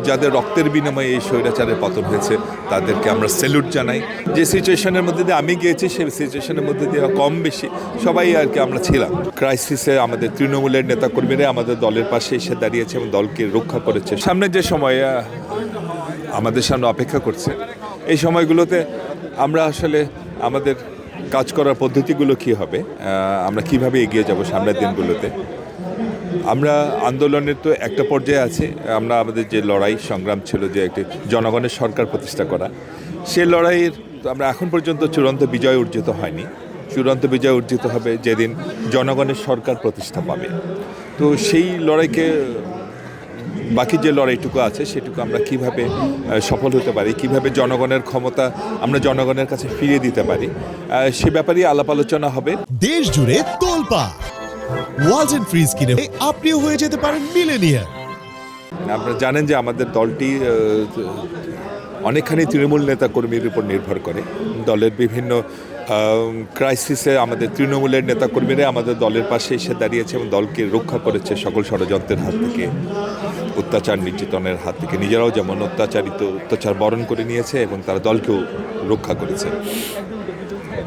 যাদের রক্তের বিনিময়ে এই স্বৈরাচারের পতন হয়েছে তাদেরকে আমরা স্যালুট জানাই। যে সিচুয়েশনের মধ্যে দিয়ে আমি গিয়েছি সেই সিচুয়েশনের মধ্যে দিয়ে কম বেশি সবাই আর কি আমরা ছিলাম। ক্রাইসিসে আমাদের তৃণমূলের নেতাকর্মীরা আমাদের দলের পাশে এসে দাঁড়িয়েছে এবং দলকে রক্ষা করেছে। সামনের যে সময় আমাদের সামনে অপেক্ষা করছে এই সময়গুলোতে আমরা আসলে আমাদের কাজ করার পদ্ধতিগুলো কী হবে, আমরা কিভাবে এগিয়ে যাব সামনের দিনগুলোতে। আমরা আন্দোলনের তো একটা পর্যায়ে আছি, আমরা আমাদের যে লড়াই সংগ্রাম ছিল যে একটি জনগণের সরকার প্রতিষ্ঠা করা, সেই লড়াইয়ের আমরা এখন পর্যন্ত চূড়ান্ত বিজয় অর্জিত হয়নি। চূড়ান্ত বিজয় অর্জিত হবে যেদিন জনগণের সরকার প্রতিষ্ঠা পাবে। তো সেই লড়াইকে বাকি যে লড়াইটুকু আছে সেটুকু আমরা কিভাবে সফল হতে পারি, কিভাবে জনগণের ক্ষমতা আমরা জনগণের কাছে ফিরিয়ে দিতে পারি, সে ব্যাপারেই আলাপ আলোচনা হবে। দেশ জুড়ে তোলপাড় ওয়ালটন ফ্রিজ কিনে আপনিও হয়ে যেতে পারেন মিলেনিয়ার। আপনারা জানেন যে আমাদের দলটি অনেকখানি তৃণমূল নেতাকর্মীর উপর নির্ভর করে। দলের বিভিন্ন ক্রাইসিসে আমাদের তৃণমূলের নেতাকর্মীরা আমাদের দলের পাশে এসে দাঁড়িয়েছে এবং দলকে রক্ষা করেছে সকল ষড়যন্ত্রের হাত থেকে, অত্যাচার নির্যাতনের হাত থেকে। নিজেরাও যেমন অত্যাচার বরণ করে নিয়েছে এবং তারা দলকেও রক্ষা করেছে।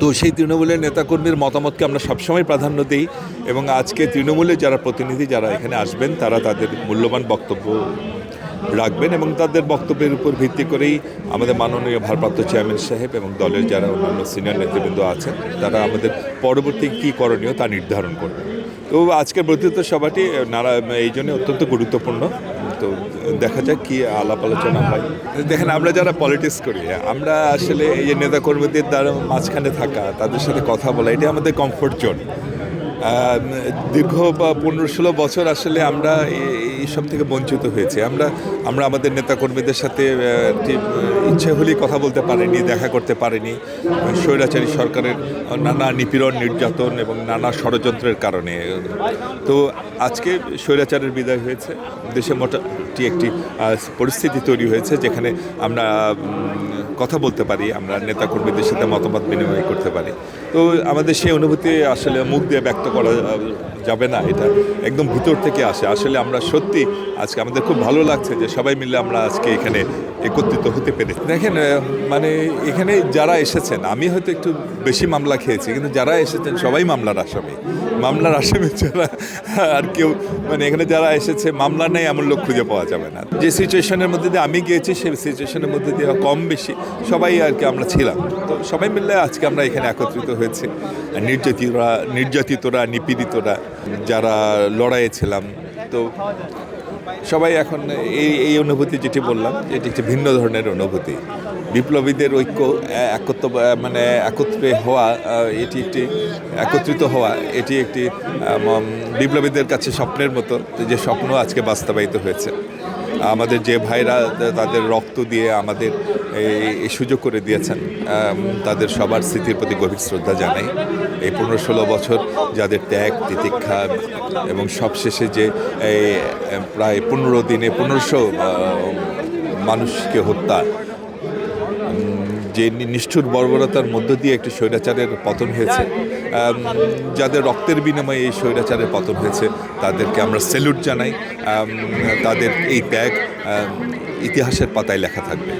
তো সেই তৃণমূলের নেতাকর্মীর মতামতকে আমরা সবসময় প্রাধান্য দিই এবং আজকে তৃণমূলের যারা প্রতিনিধি যারা এখানে আসবেন তারা তাদের মূল্যবান বক্তব্য রাখবেন এবং তাদের বক্তব্যের উপর ভিত্তি করেই আমাদের মাননীয় ভারপ্রাপ্ত চেয়ারম্যান সাহেব এবং দলের যারা অন্যান্য সিনিয়র নেতৃবৃন্দ আছেন তারা আমাদের পরবর্তী কী করণীয় তা নির্ধারণ করবে। তো আজকের বর্ধিত সভাটি এই জন্য অত্যন্ত গুরুত্বপূর্ণ। তো দেখা যাক কী আলাপ আলোচনা হয়। দেখেন, আমরা যারা পলিটিক্স করি আমরা আসলে এই যে নেতাকর্মীদের দ্বারা মাঝখানে থাকা, তাদের সাথে কথা বলা, এটা আমাদের কমফোর্ট জোন। দীর্ঘ 15-16 বছর আসলে আমরা এইসব থেকে বঞ্চিত হয়েছি। আমরা আমাদের নেতাকর্মীদের সাথে ইচ্ছে হলেই কথা বলতে পারিনি, দেখা করতে পারিনি স্বৈরাচারী সরকারের নানা নিপীড়ন নির্যাতন এবং নানা ষড়যন্ত্রের কারণে। তো আজকে স্বৈরাচারের বিদায় হয়েছে, দেশে মোটামুটি একটি পরিস্থিতি তৈরি হয়েছে যেখানে আমরা কথা বলতে পারি, আমরা নেতাকর্মীদের সাথে মতামত বিনিময় করতে পারি। তো আমাদের সেই অনুভূতি আসলে মুখ দিয়ে ব্যক্ত করা যাবে না, এটা একদম ভিতর থেকে আসে। আসলে আমরা সত্যি আজকে আমাদের খুব ভালো লাগছে যে সবাই মিলে আমরা আজকে এখানে একত্রিত হতে পেরে। দেখেন, মানে এখানে যারা এসেছেন, আমি হয়তো একটু বেশি মামলা খেয়েছি, কিন্তু যারা এসেছেন সবাই মামলার আসামি যারা, আর কেউ মানে এখানে যারা এসেছে মামলা নেই এমন লোক খুঁজে পাওয়া যাবে না। যে সিচুয়েশনের মধ্যে দিয়ে আমি গিয়েছি সেই সিচুয়েশনের মধ্যে দিয়ে কম বেশি সবাই আর কি আমরা ছিলাম। তো সবাই মিলে আজকে আমরা এখানে একত্রিত হয়েছি। নির্যাতিতরা নিপীড়িতরা যারা লড়াইয়ে ছিলাম, তো সবাই এখন এই অনুভূতি যেটি বললাম এটি একটি ভিন্ন ধরনের অনুভূতি। বিপ্লবীদের ঐক্য একত্রে হওয়া, একত্রিত হওয়া এটি একটি বিপ্লবীদের কাছে স্বপ্নের মতো, যে স্বপ্ন আজকে বাস্তবায়িত হয়েছে। আমাদের যে ভাইরা তাদের রক্ত দিয়ে আমাদের এই সুযোগ করে দিয়েছেন, তাদের সবার স্মৃতির প্রতি গভীর শ্রদ্ধা জানাই। এই 15-16 বছর যাদের ত্যাগ তিতিক্ষা এবং সবশেষে যে প্রায় 15 দিনে 1500 মানুষকে হত্যা, যে নিষ্ঠুর বর্বরতার মধ্য দিয়ে একটি স্বৈরাচারের পতন হয়েছে, যাদের রক্তের বিনিময়ে এই স্বৈরাচারের পতন হয়েছে তাদেরকে আমরা স্যালুট জানাই। তাদের এই ত্যাগ ইতিহাসের পাতায় লেখা থাকবে।